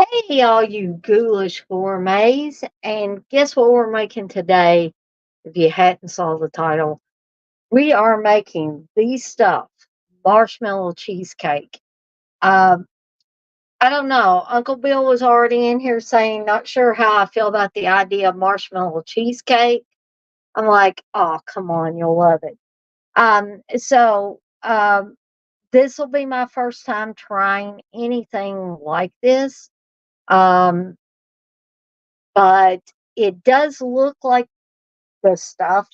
Hey, all you ghoulish gourmets. And guess what we're making today? If you hadn't saw the title, we are making the stuff marshmallow cheesecake. Um, I don't know. Uncle Bill was already in here saying, not sure how I feel about the idea of marshmallow cheesecake. I'm like, oh, come on, you'll love it. So this will be my first time trying anything like this. Um, but it does look like the stuff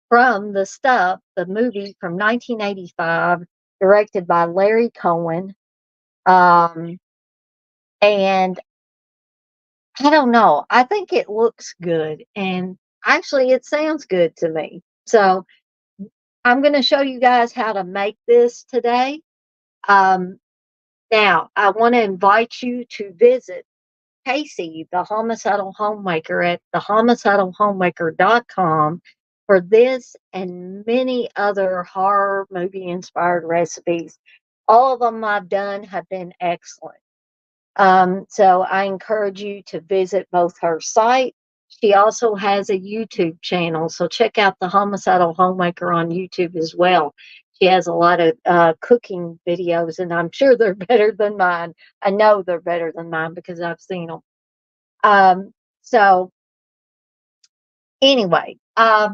the movie from 1985, directed by Larry Cohen. Um, and I don't know. I think it looks good, and actually, it sounds good to me. So I'm going to show you guys how to make this today. Um, Now, I want to invite you to visit Casey, the homicidal homemaker, at thehomicidalhomemaker.com for this and many other horror movie inspired recipes. All of them I've done have been excellent. So I encourage you to visit both her site. She also has a YouTube channel, so check out the Homicidal Homemaker on YouTube as well. She has a lot of cooking videos, and I'm sure they're better than mine. I know they're better than mine because I've seen them. So anyway,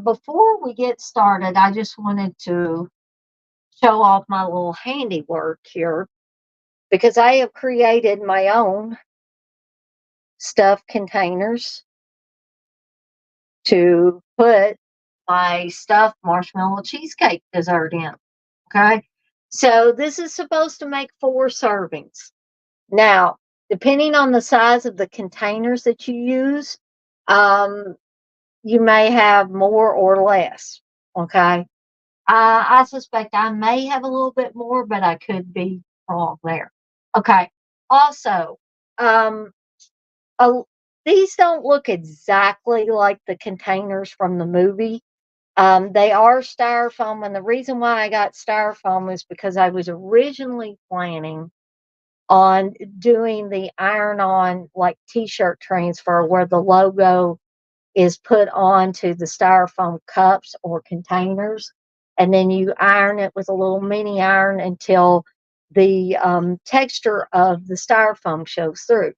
before we get started, I just wanted to show off my little handiwork here because I have created my own stuffed containers to put my stuffed marshmallow cheesecake dessert in. Okay. So this is supposed to make 4 servings. Now, depending on the size of the containers that you use, um, you may have more or less. Okay. I suspect I may have a little bit more, but I could be wrong there. Okay. Also, um, a, these don't look exactly like the containers from the movie. They are styrofoam, and the reason why I got styrofoam is because I was originally planning on doing the iron on like t shirt transfer where the logo is put onto the styrofoam cups or containers, and then you iron it with a little mini iron until the texture of the styrofoam shows through.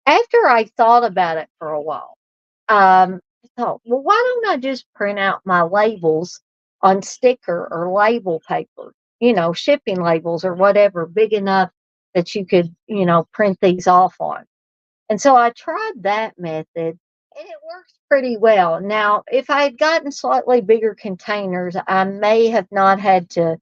After I thought about it for a while, I thought, well, why don't I just print out my labels on sticker or label paper, shipping labels or whatever, big enough that you could, print these off on. And so I tried that method and it works pretty well. Now, if I had gotten slightly bigger containers, I may have not had to,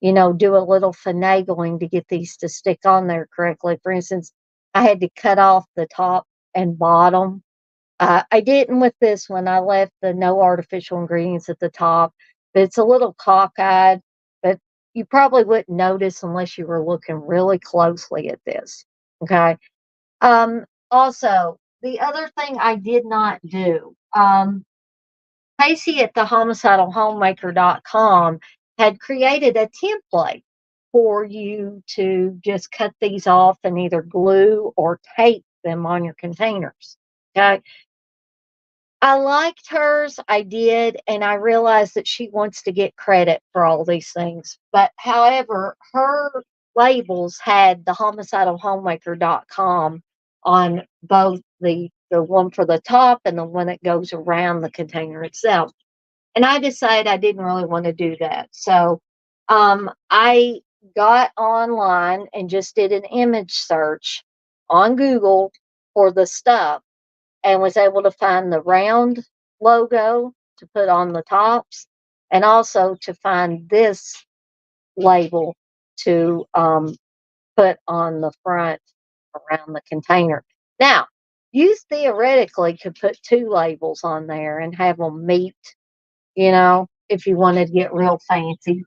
do a little finagling to get these to stick on there correctly. For instance, I had to cut off the top and bottom. I didn't with this one. I left the no artificial ingredients at the top. But it's a little cockeyed, but you probably wouldn't notice unless you were looking really closely at this. Okay. Also, the other thing I did not do, Casey at the homicidalhomemaker.com had created a template for you to just cut these off and either glue or tape them on your containers. Okay. I liked hers, I did, and I realized that she wants to get credit for all these things. But however, her labels had the homicidalhomemaker.com on both the one for the top and the one that goes around the container itself. And I decided I didn't really want to do that. So I got online and just did an image search on Google for the stuff and was able to find the round logo to put on the tops and also to find this label to put on the front around the container. Now, you theoretically could put 2 labels on there and have them meet, if you wanted to get real fancy.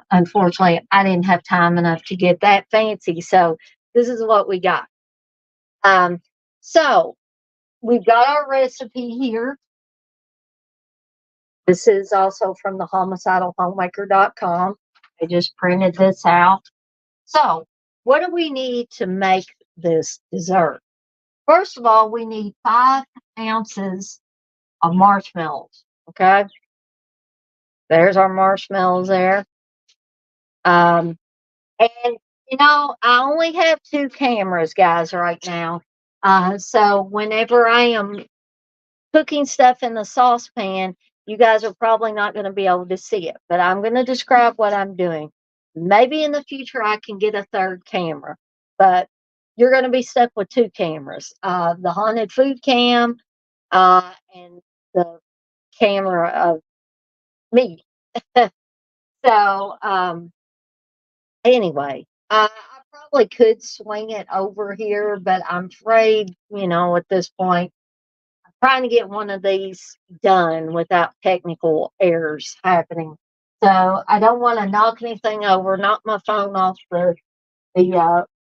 Unfortunately, I didn't have time enough to get that fancy, so this is what we got. So we've got our recipe here. This is also from the homicidalhomemaker.com. I just printed this out. So, what do we need to make this dessert. First of all, we need 5 ounces of marshmallows. Okay, there's our marshmallows there. Um, and I only have 2 cameras, guys, right now. So whenever I am cooking stuff in the saucepan, you guys are probably not going to be able to see it, but I'm going to describe what I'm doing. Maybe in the future I can get a third camera, but you're going to be stuck with 2 cameras, the haunted food cam and the camera of me. So anyway, I probably could swing it over here, but I'm afraid, at this point, trying to get one of these done without technical errors happening. So I don't want to knock anything over, knock my phone off the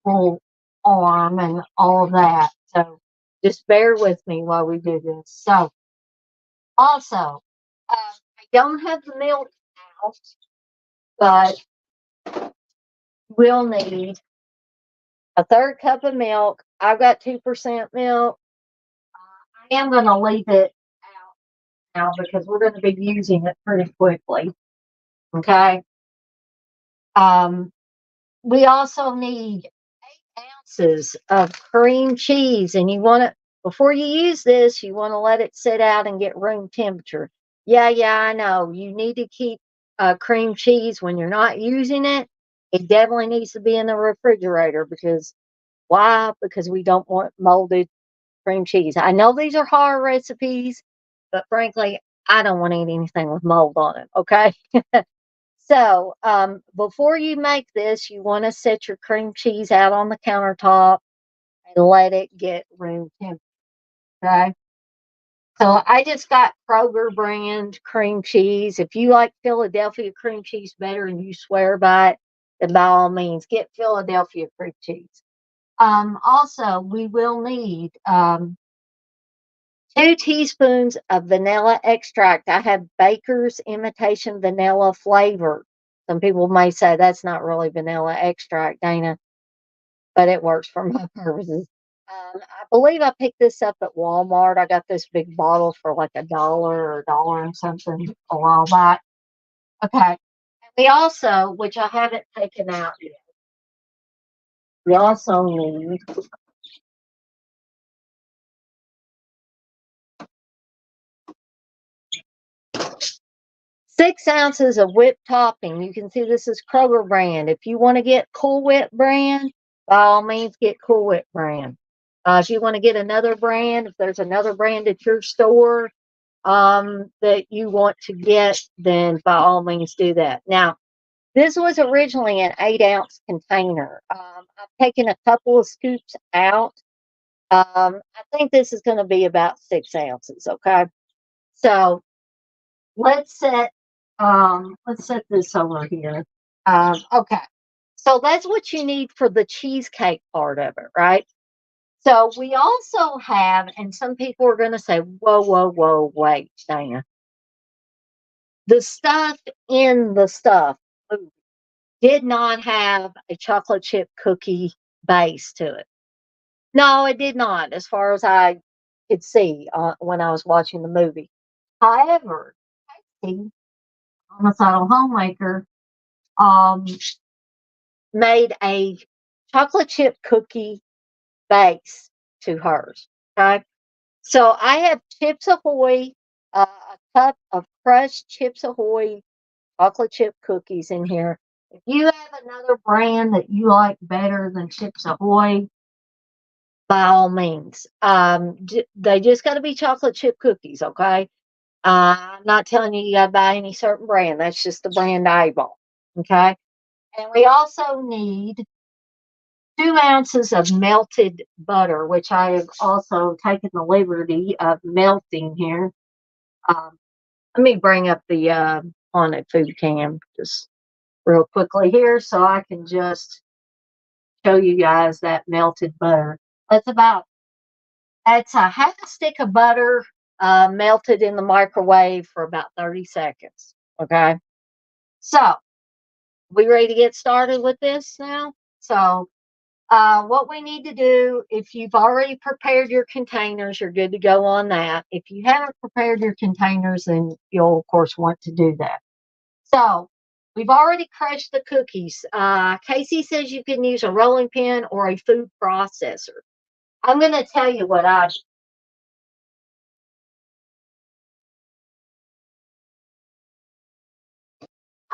full arm and all of that. So just bear with me while we do this. So also, I don't have the milk out, but we'll need a third cup of milk. I've got 2% milk. I am going to leave it out now because we're going to be using it pretty quickly. Okay. Um, we also need 8 ounces of cream cheese, and you want to, before you use this, you want to let it sit out and get room temperature. Yeah, I know. You need to keep cream cheese when you're not using it. It definitely needs to be in the refrigerator because why? Because we don't want molded cream cheese. I know these are hard recipes, but frankly, I don't want to eat anything with mold on it. Okay. So, before you make this, you want to set your cream cheese out on the countertop and let it get room temperature. Okay. So I just got Kroger brand cream cheese. If you like Philadelphia cream cheese better and you swear by it, then by all means get Philadelphia cream cheese. Also, we will need 2 teaspoons of vanilla extract. I have Baker's imitation vanilla flavor. Some people may say that's not really vanilla extract, Dana, but it works for my purposes. I believe I picked this up at Walmart. I got this big bottle for like $1 or $1 and something a while back. Okay. And we also, which I haven't taken out yet, we also need 6 ounces of whipped topping. You can see this is Kroger brand. If you want to get Cool Whip brand, by all means get Cool Whip brand. If you want to get another brand, if there's another brand at your store that you want to get, then by all means do that. Now, this was originally an 8-ounce container. I've taken a couple of scoops out. I think this is going to be about 6 ounces. Okay, so let's set this over here. Okay. So that's what you need for the cheesecake part of it, right? So we also have, and some people are going to say, whoa, wait, Dana. The stuff in the stuff did not have a chocolate chip cookie base to it. No, it did not, as far as I could see when I was watching the movie. However, Casey, homicidal homemaker, um, made a chocolate chip cookie base to hers. Okay. So I have Chips Ahoy, a cup of crushed Chips Ahoy chocolate chip cookies in here. If you have another brand that you like better than Chips Ahoy, by all means, they just got to be chocolate chip cookies. Okay. I'm not telling you got to buy any certain brand. That's just the brand I bought. Okay. And we also need 2 ounces of melted butter, which I have also taken the liberty of melting here. Um, Let me bring up the haunted food cam just real quickly here so I can just show you guys that melted butter. That's about, that's a half a stick of butter melted in the microwave for about 30 seconds. Okay. So, we ready to get started with this now? So, What we need to do, if you've already prepared your containers, you're good to go on that. If you haven't prepared your containers, then you'll, of course, want to do that. So, we've already crushed the cookies. Casey says you can use a rolling pin or a food processor. I'm going to tell you what I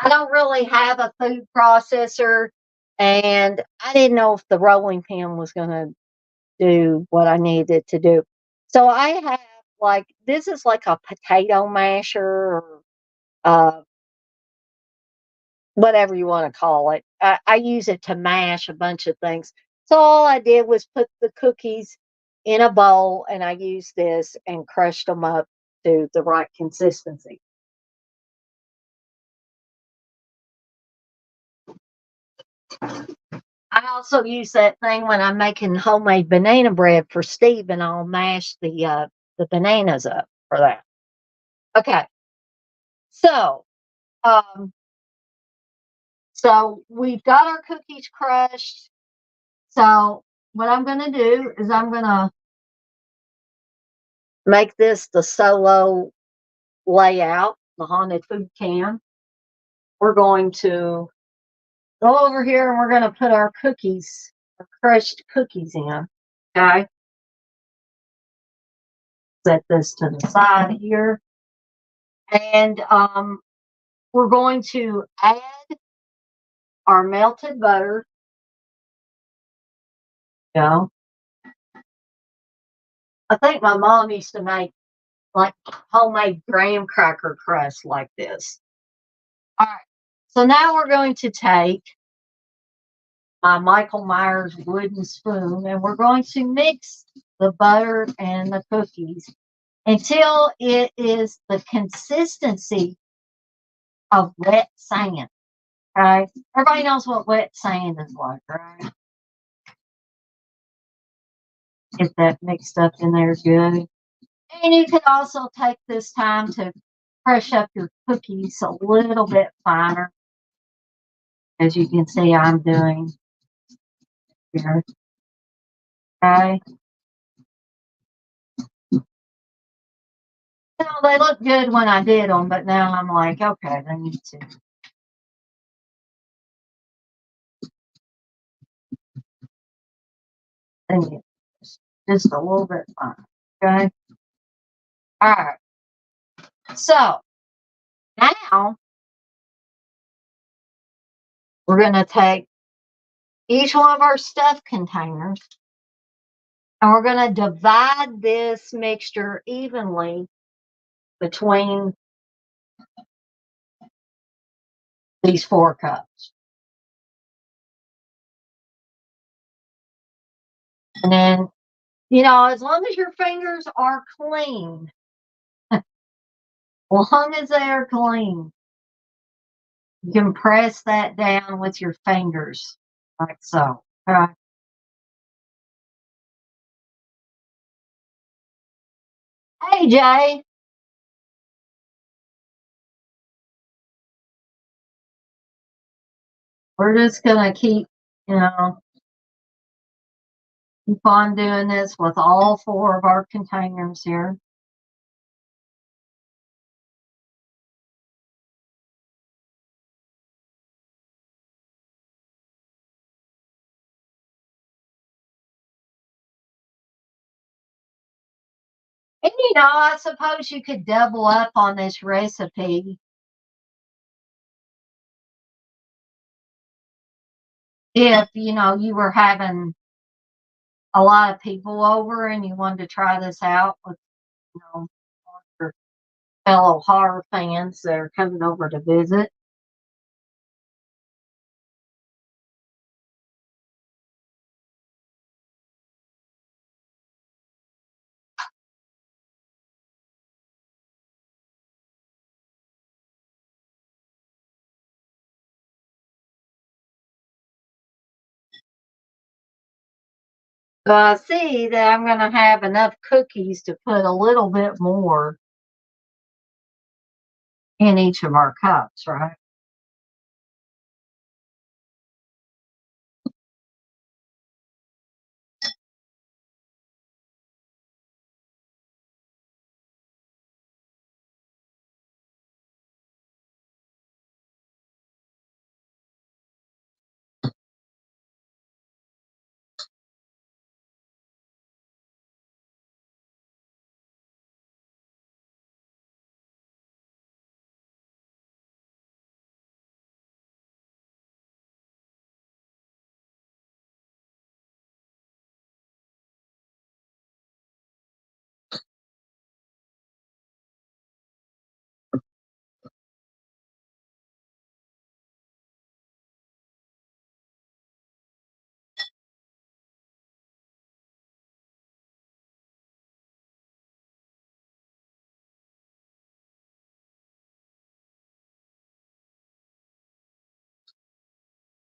don't really have a food processor, and I didn't know if the rolling pin was going to do what I needed to do. So I have like this is like a potato masher or uh, whatever you want to call it. I use it to mash a bunch of things. So all I did was put the cookies in a bowl, and I used this and crushed them up to the right consistency. I also use that thing when I'm making homemade banana bread for Steve, and I'll mash the bananas up for that. Okay, so um, so we've got our cookies crushed. So what I'm going to do is I'm going to make this the solo layout, the haunted food can. We're going to go over here and we're going to put our cookies, our crushed cookies in. Okay, set this to the side here. And we're going to add our melted butter. You know, I think my mom used to make like homemade graham cracker crust like this. All right. So now we're going to take my Michael Myers wooden spoon and we're going to mix the butter and the cookies until it is the consistency of wet sand. Okay. Everybody knows what wet sand is like, right? Get that mixed up in there good. And you could also take this time to crush up your cookies a little bit finer, as you can see I'm doing here. Okay. You know, they look good when I did them, but now I'm like, okay, they need just a little bit finer. Okay. All right. So now we're going to take each one of our stuff containers and we're going to divide this mixture evenly between these 4 cups. And then, you know, as long as your fingers are clean, as long as they are clean, you can press that down with your fingers like so. Okay. Hey, Jay, we're just going to you know, keep on doing this with all 4 of our containers here. And you know, I suppose you could double up on this recipe if, you know, you were having a lot of people over and you wanted to try this out with, you know, your fellow horror fans that are coming over to visit. So I see that I'm going to have enough cookies to put a little bit more in each of our cups, right?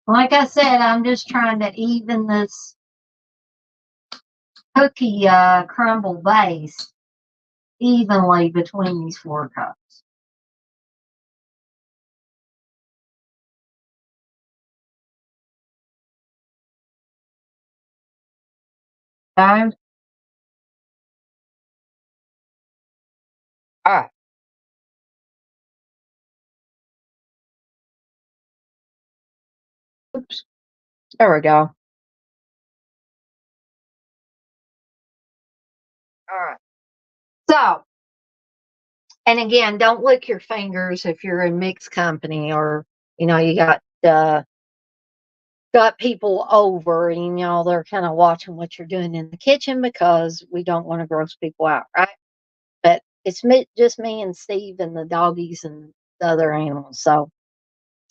Like I said, I'm just trying to even this cookie crumble base evenly between these 4 cups. Okay. All right. Oops. There we go. All right. So, and again, don't lick your fingers if you're in mixed company or you got people over and they're kind of watching what you're doing in the kitchen because we don't want to gross people out, right? But it's just me and Steve and the doggies and the other animals, so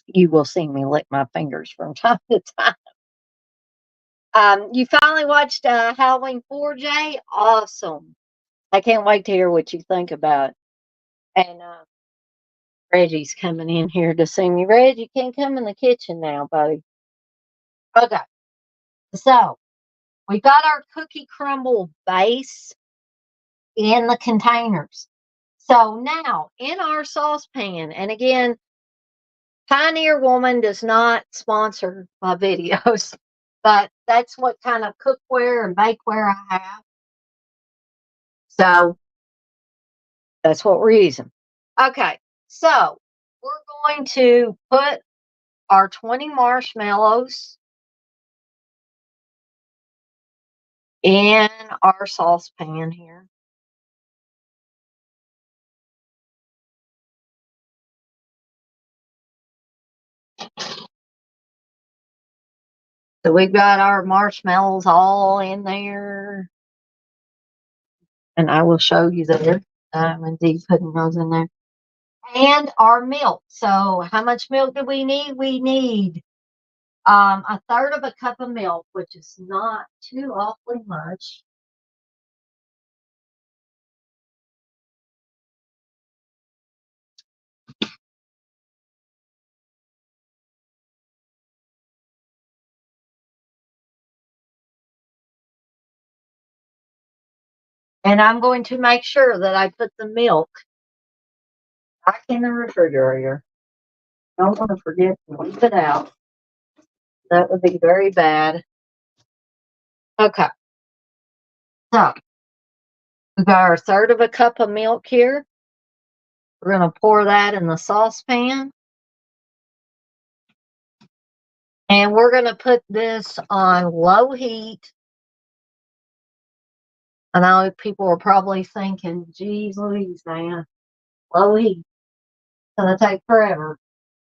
you will see me lick my fingers from time to time. You finally watched Halloween 4J? Awesome. I can't wait to hear what you think about it. And Reggie's coming in here to see me. Reggie, you can't come in the kitchen now, buddy. Okay, so we got our cookie crumble base in the containers. So now in our saucepan, and again, Pioneer Woman does not sponsor my videos, but that's what kind of cookware and bakeware I have. So that's what we're using. Okay, so we're going to put our 20 marshmallows in our saucepan here. So we've got our marshmallows all in there. And I will show you there. I'm indeed putting those in there. And our milk. So how much milk do we need? We need a third of a cup of milk, which is not too awfully much. And I'm going to make sure that I put the milk back in the refrigerator. Don't want to forget to leave it out. That would be very bad. Okay. So we got our third of a cup of milk here. We're going to pour that in the saucepan. And we're going to put this on low heat. I know people are probably thinking, geez Louise, man, low heat. It's going to take forever.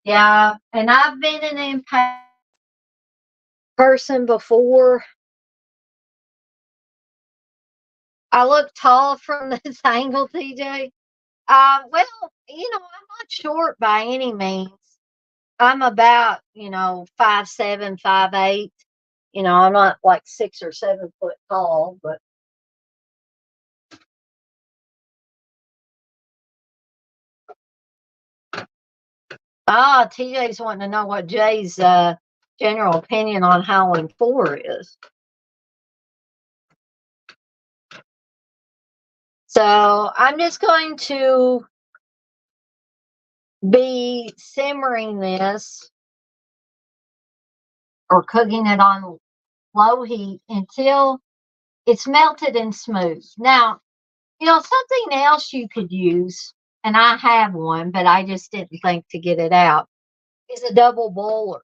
Yeah. And I've been an impact person before. I look tall from this angle, TJ. Well, I'm not short by any means. I'm about, 5'7", 5'8". I'm not like 6 or 7 foot tall, but TJ's wanting to know what Jay's general opinion on Halloween 4 is. So I'm just going to be simmering this or cooking it on low heat until it's melted and smooth. Now, something else you could use, and I have one, but I just didn't think to get it out, is a double boiler.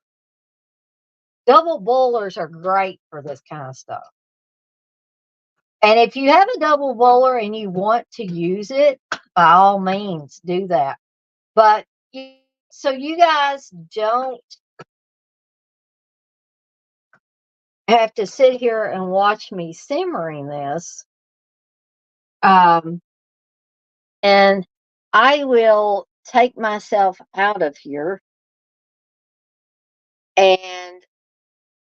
Double boilers are great for this kind of stuff. And if you have a double boiler and you want to use it, by all means, do that. But so you guys don't have to sit here and watch me simmering this. And I will take myself out of here and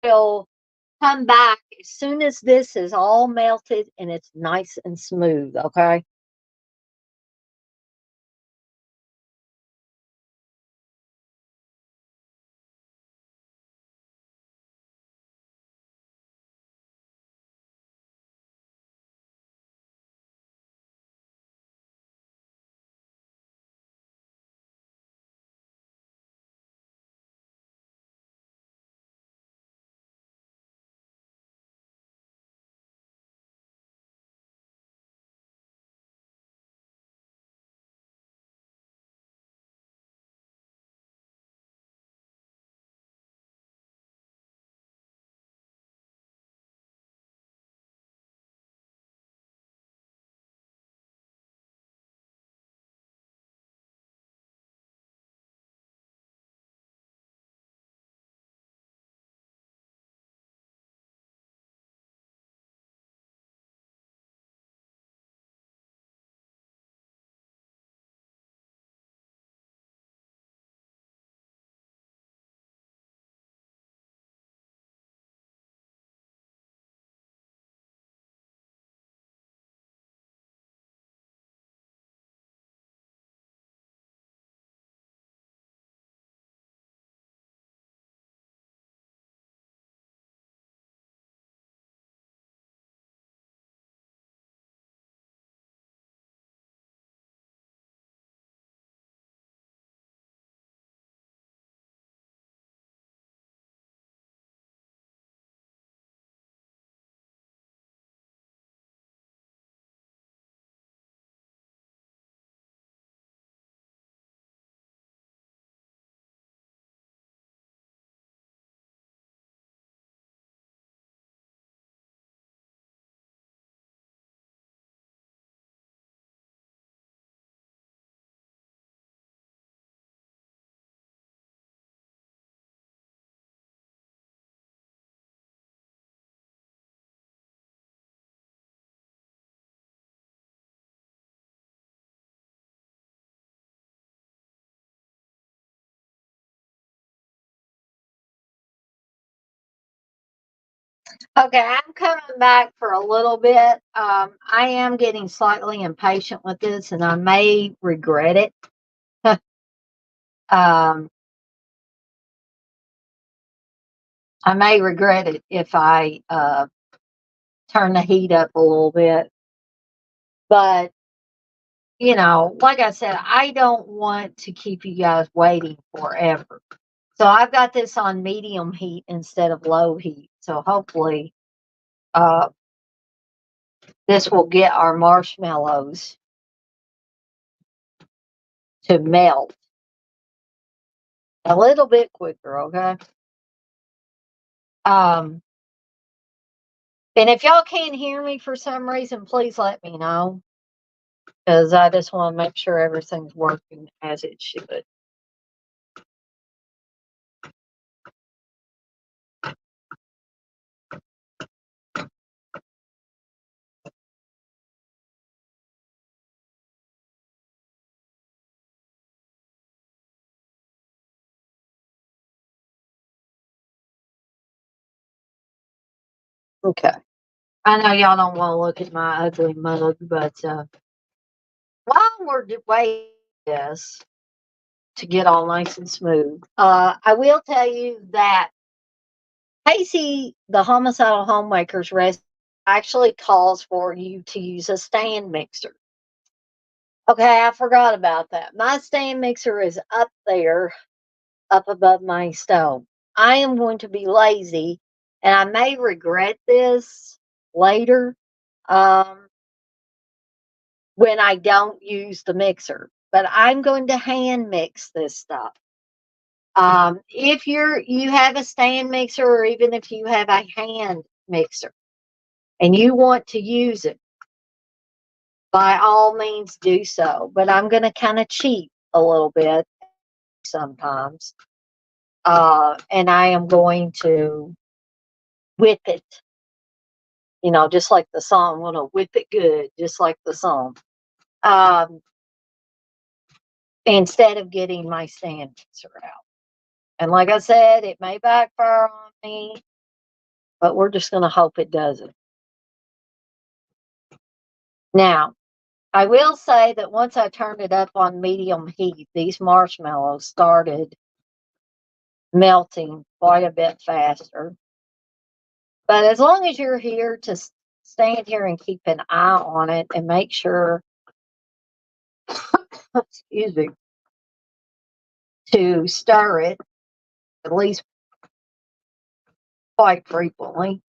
will come back as soon as this is all melted and it's nice and smooth, okay? Okay, I'm coming back for a little bit. I am getting slightly impatient with this, and I may regret it. um, I may regret it if I turn the heat up a little bit. But like I said, I don't want to keep you guys waiting forever. So I've got this on medium heat instead of low heat. So hopefully, uh, this will get our marshmallows to melt a little bit quicker. Okay. Um, and if y'all can't hear me for some reason, please let me know because I just want to make sure everything's working as it should. Okay. I know y'all don't want to look at my ugly mug, but while we're waiting this to get all nice and smooth, I will tell you that Casey, the homicidal homemaker's recipe, actually calls for you to use a stand mixer. Okay, I forgot about that. My stand mixer is up there, up above my stove. I am going to be lazy, and I may regret this later. Um, when I don't use the mixer. But I'm going to hand mix this stuff. If you have a stand mixer, or even if you have a hand mixer, and you want to use it, by all means do so. But I'm going to kind of cheat a little bit sometimes, and I am going to whip it. Just like the song. I'm going to whip it good, just like the song. Um, Instead of getting my stand mixer out. And like I said, it may backfire on me, but we're just going to hope it doesn't. Now, I will say that once I turned it up on medium heat, these marshmallows started melting quite a bit faster. But as long as you're here to stand here and keep an eye on it and make sure, excuse me, to stir it at least quite frequently.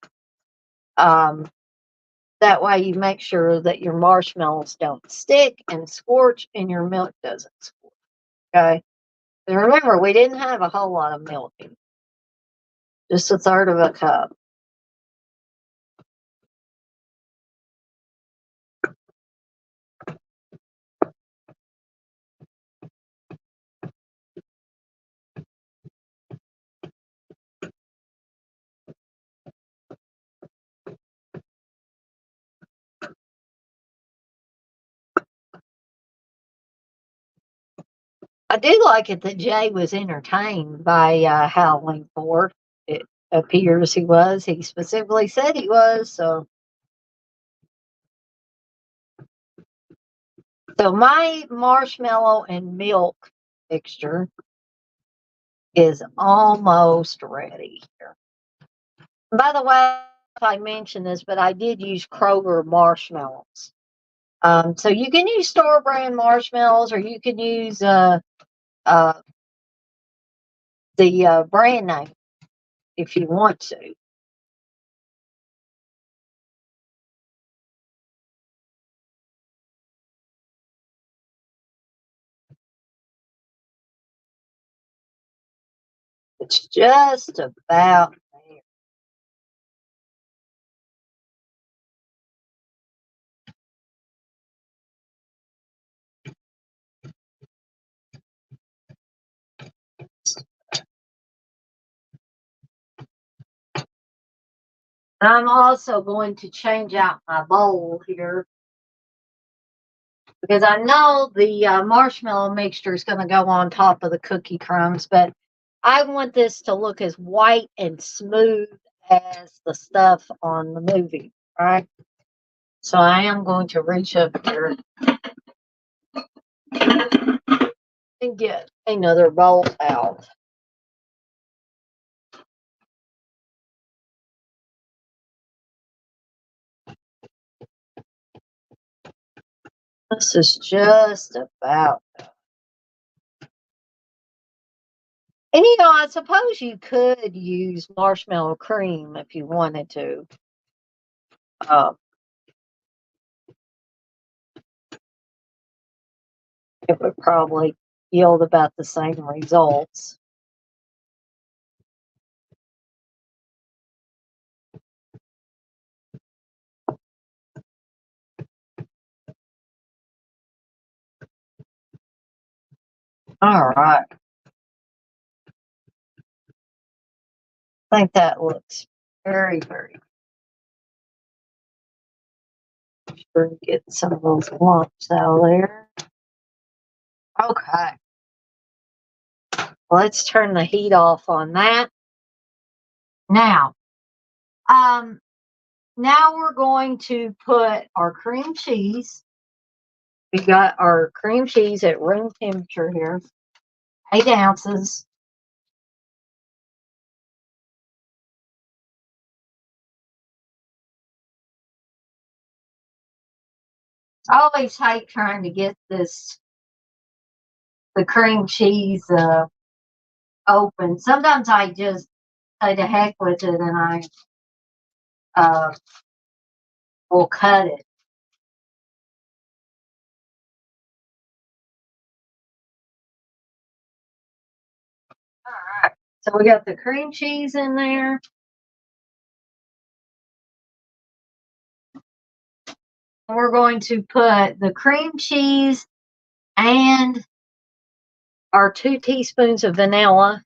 That way you make sure that your marshmallows don't stick and scorch and your milk doesn't scorch. Okay. And remember, we didn't have a whole lot of milk in, just a third of a cup. I do like it that Jay was entertained by Halloween 4. It appears he was. He specifically said he was. So my marshmallow and milk mixture is almost ready here. By the way, if I mentioned this, but I did use Kroger marshmallows. So you can use store brand marshmallows, or you can use uh, the brand name if you want to. It's just about there. I'm also going to change out my bowl here because I know the marshmallow mixture is going to go on top of the cookie crumbs, but I want this to look as white and smooth as the stuff on the movie, right? So I am going to reach up here and get another bowl out. This is just about. And I suppose you could use marshmallow cream if you wanted to. Uh, it would probably yield about the same results. All right. I think that looks very, very sure to get some of those lumps out of there. Okay. Let's turn the heat off on that. Now, um, now we're going to put our cream cheese. We got our cream cheese at room temperature here, 8 ounces. I always hate trying to get the cream cheese open. Sometimes I just say to heck with it and I uh, will cut it. All right. So we got the cream cheese in there. We're going to put the cream cheese and our 2 teaspoons of vanilla.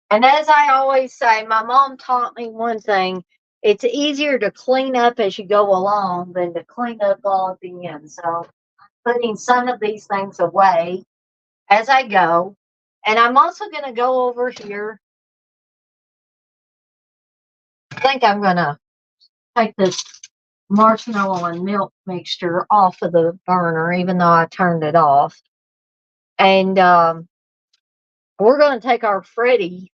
And as I always say, my mom taught me one thing. It's easier to clean up as you go along than to clean up all at the end. So putting some of these things away as I go. And I'm also going to go over here. I think I'm going to take this marshmallow and milk mixture off of the burner, even though I turned it off. And we're going to take our Freddy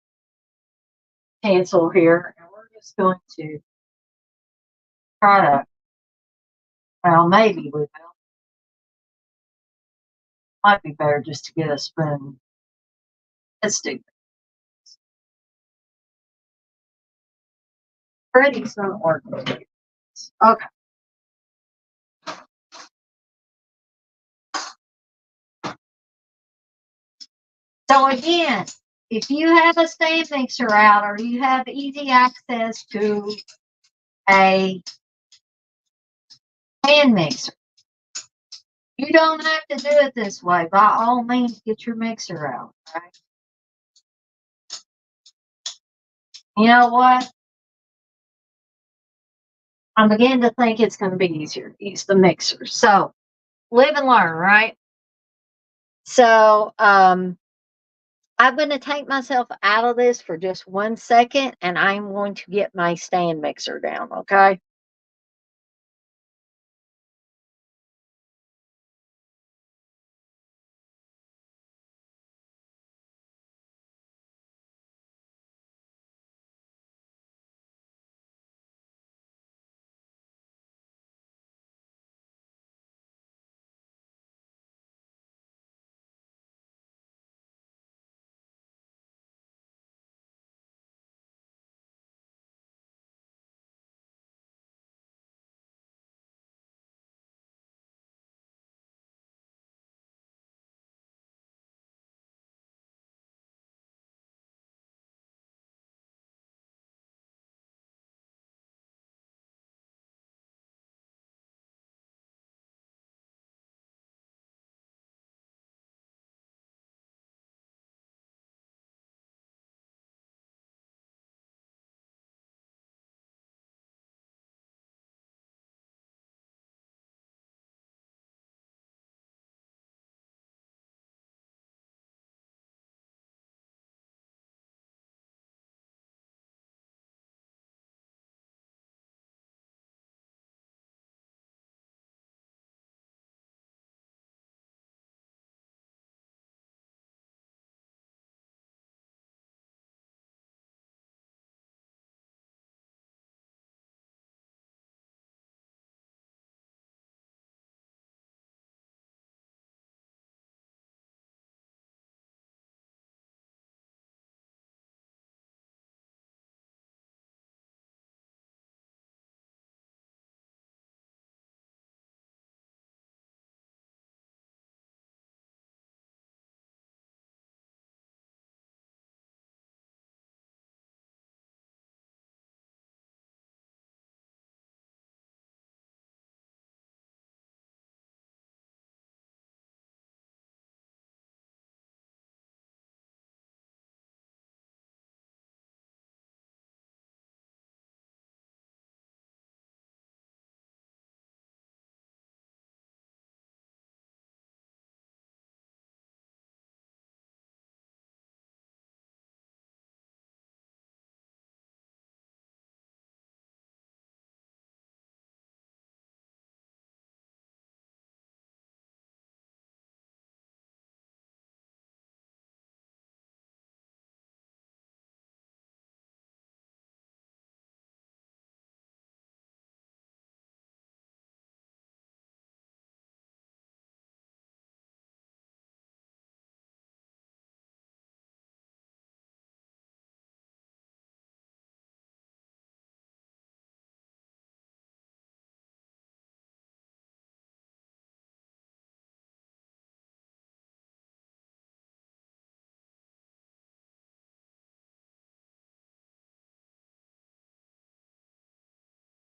pencil here, and we're just going to try to, well, maybe we will. Might be better just to get a spoon. Let's do this. Freddy's not working. Okay. So again, if you have a stand mixer out or you have easy access to a hand mixer, you don't have to do it this way. By all means, get your mixer out. Right? You know what? I'm beginning to think it's going to be easier to use the mixer. So live and learn, right? So I'm going to take myself out of this for just 1 second, and I'm going to get my stand mixer down. Okay.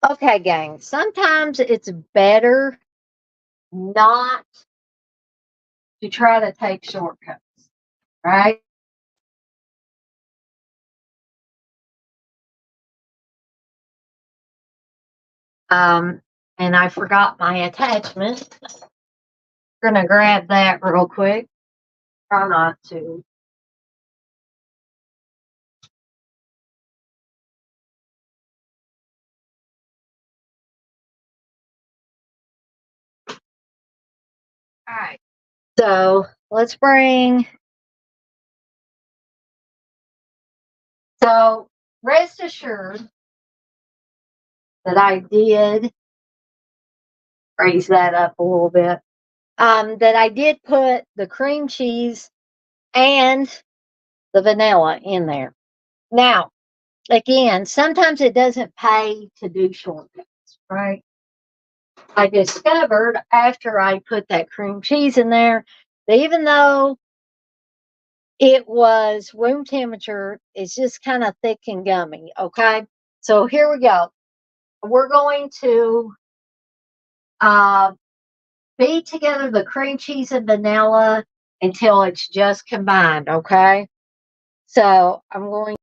Okay, gang. Sometimes it's better not to try to take shortcuts, right? And I forgot my attachment. Gonna grab that real quick. Try not to. All right. So let's bring. So rest assured that I did raise that up a little bit. That I did put the cream cheese and the vanilla in there. Now, again, sometimes it doesn't pay to do shortcuts, right? I discovered after I put that cream cheese in there that even though it was room temperature, it's just kind of thick and gummy. Okay. So here we go. We're going to uh, beat together the cream cheese and vanilla until it's just combined. Okay. So I'm going.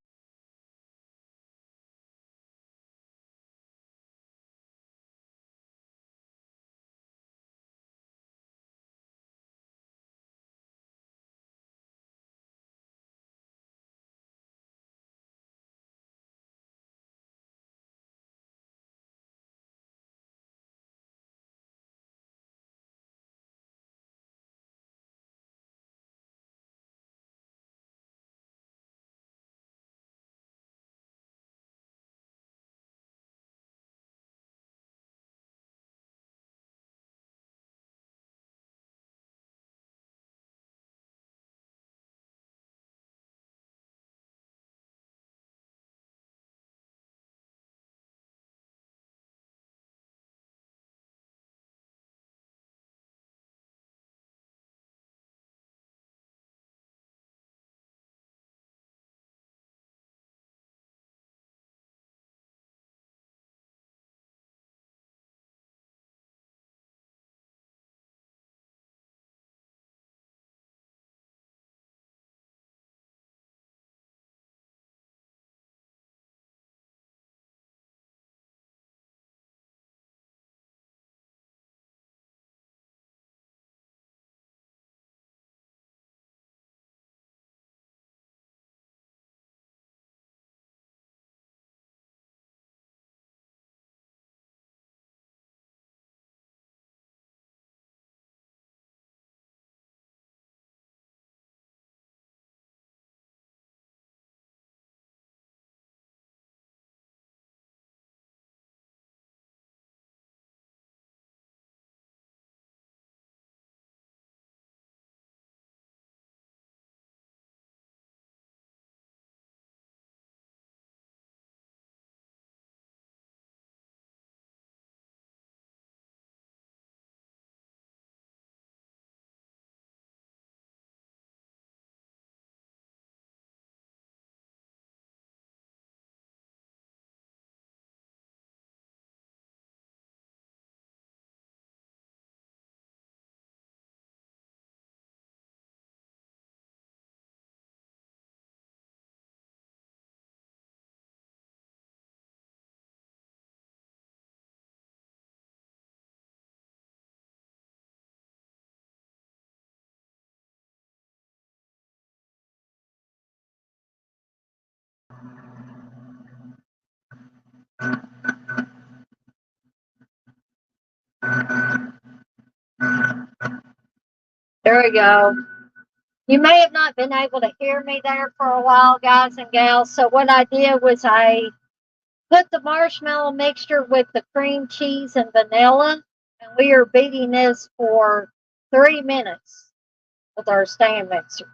There we go. You may have not been able to hear me there for a while, guys and gals. So what I did was I put the marshmallow mixture with the cream cheese and vanilla, and we are beating this for 3 minutes with our stand mixer.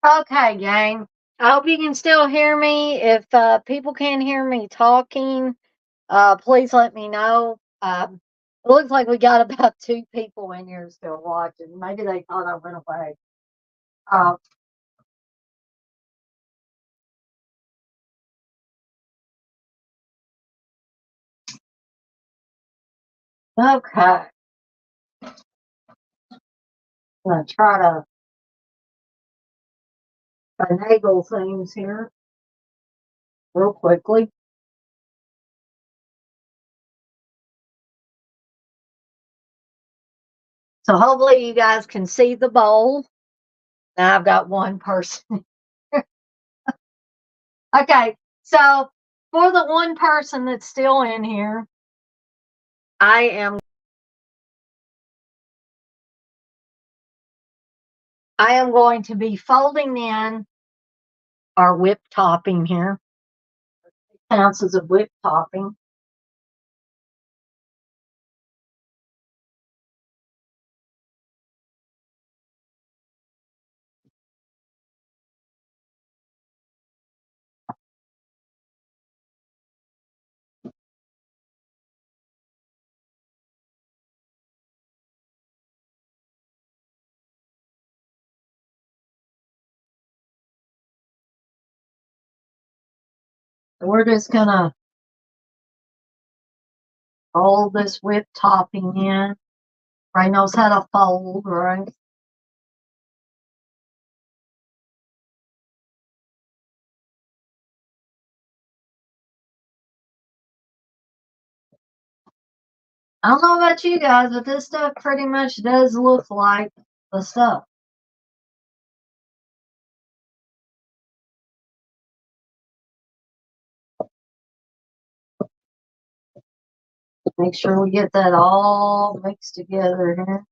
Okay, gang. I hope you can still hear me. If people can't hear me talking, please let me know. It looks like we got about two people in here still watching. Maybe they thought I went away. Uh, okay. I'm going to try to finagle things here real quickly. So hopefully you guys can see the bowl. Now I've got one person. Okay, so for the one person that's still in here, I am going to be folding in our whipped topping here, 6 ounces of whipped topping. So we're just gonna fold this whipped topping in. Ray knows how to fold, right? I don't know about you guys, but this stuff pretty much does look like the stuff. Make sure we get that all mixed together here.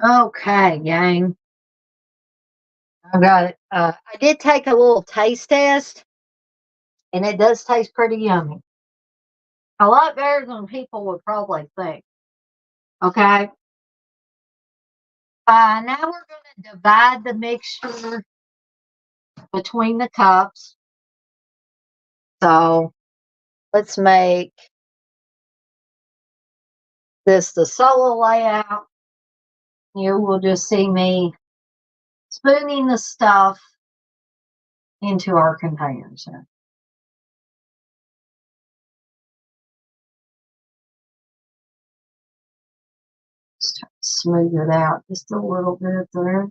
Okay, gang. I got it. I did take a little taste test, and it does taste pretty yummy. A lot better than people would probably think. Okay. Now we're going to divide the mixture between the cups. So let's make this the solo layout. You will just see me spooning the stuff into our containers here. Just try to smooth it out just a little bit there.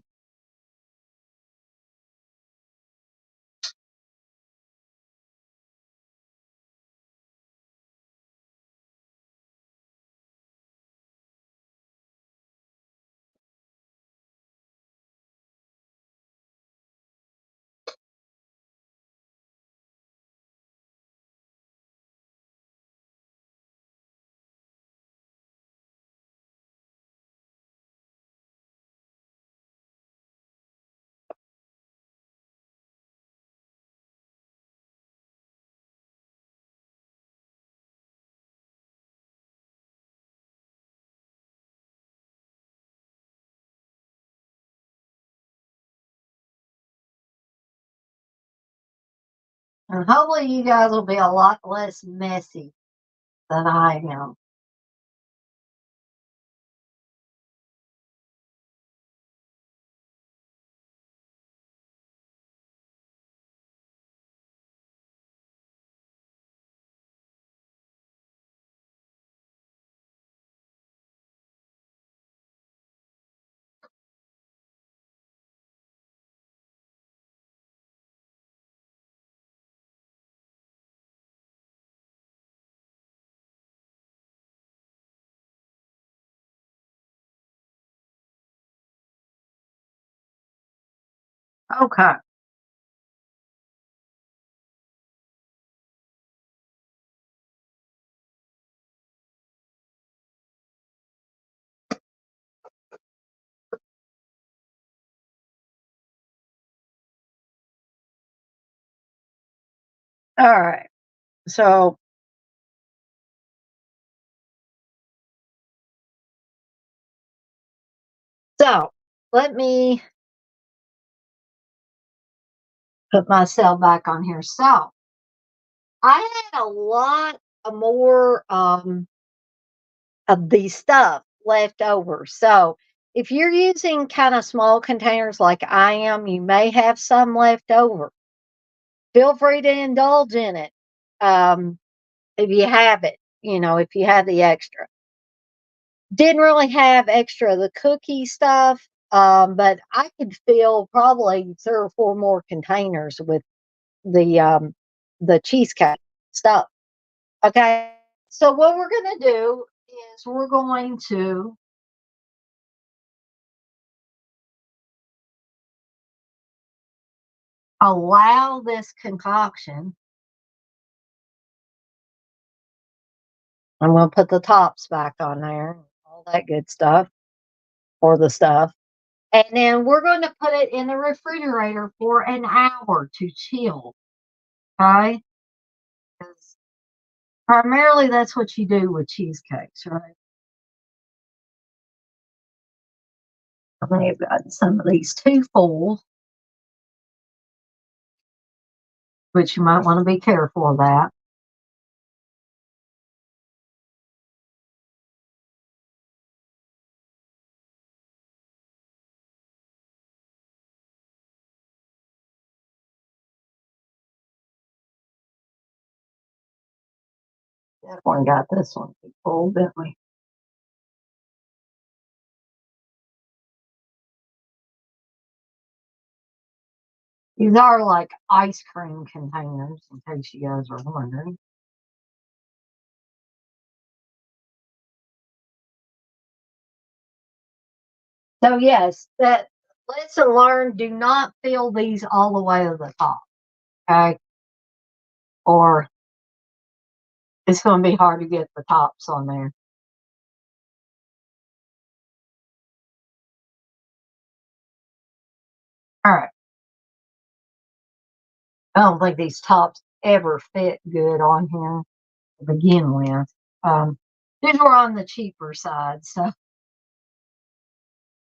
And hopefully you guys will be a lot less messy than I am. Okay. All right. So so let me put myself back on here. So I had a lot of more of these stuff left over. So if you're using kind of small containers like I am, you may have some left over. Feel free to indulge in it. If you have it, if you have the extra. Didn't really have extra of the cookie stuff, but I could fill probably 3 or 4 more containers with the cheesecake stuff. Okay. So what we're gonna do is we're going to allow this concoction. I'm gonna put the tops back on there, all that good stuff, or the stuff. And then we're going to put it in the refrigerator for an hour to chill. Okay. 'Cause primarily that's what you do with cheesecakes, right? I may have gotten some of these too full, which you might want to be careful of that. Definitely got this one too full, didn't we? These are like ice cream containers, in case you guys are wondering. So yes, that lesson learned, do not fill these all the way to the top. Okay. Or it's gonna be hard to get the tops on there. All right. I don't think these tops ever fit good on here to begin with. Um, these were on the cheaper side, so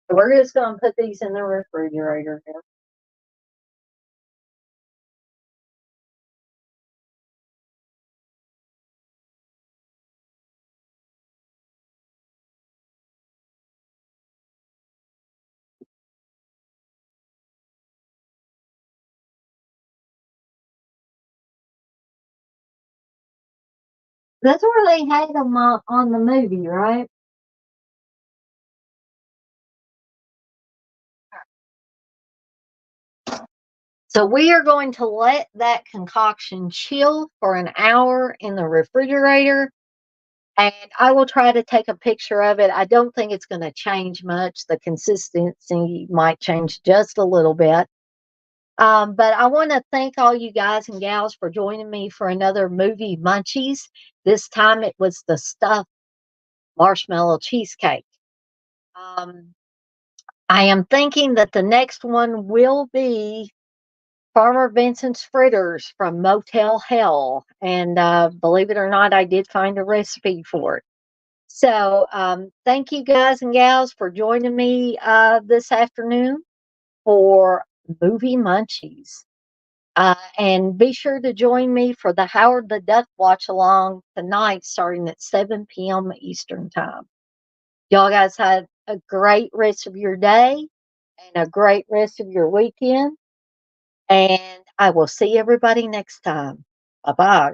we're just gonna put these in the refrigerator here. That's where they had them on the movie, right? So we are going to let that concoction chill for an hour in the refrigerator, and I will try to take a picture of it. I don't think it's going to change much. The consistency might change just a little bit. But I want to thank all you guys and gals for joining me for another movie Munchies. This time it was the stuffed marshmallow cheesecake. Um, I am thinking that the next one will be Farmer Vincent's fritters from Motel Hell. And believe it or not, I did find a recipe for it. So thank you guys and gals for joining me this afternoon for Movie Munchies. And be sure to join me for the Howard the Duck watch along tonight, starting at 7 p.m. Eastern Time. Y'all guys have a great rest of your day and a great rest of your weekend. And I will see everybody next time. Bye bye.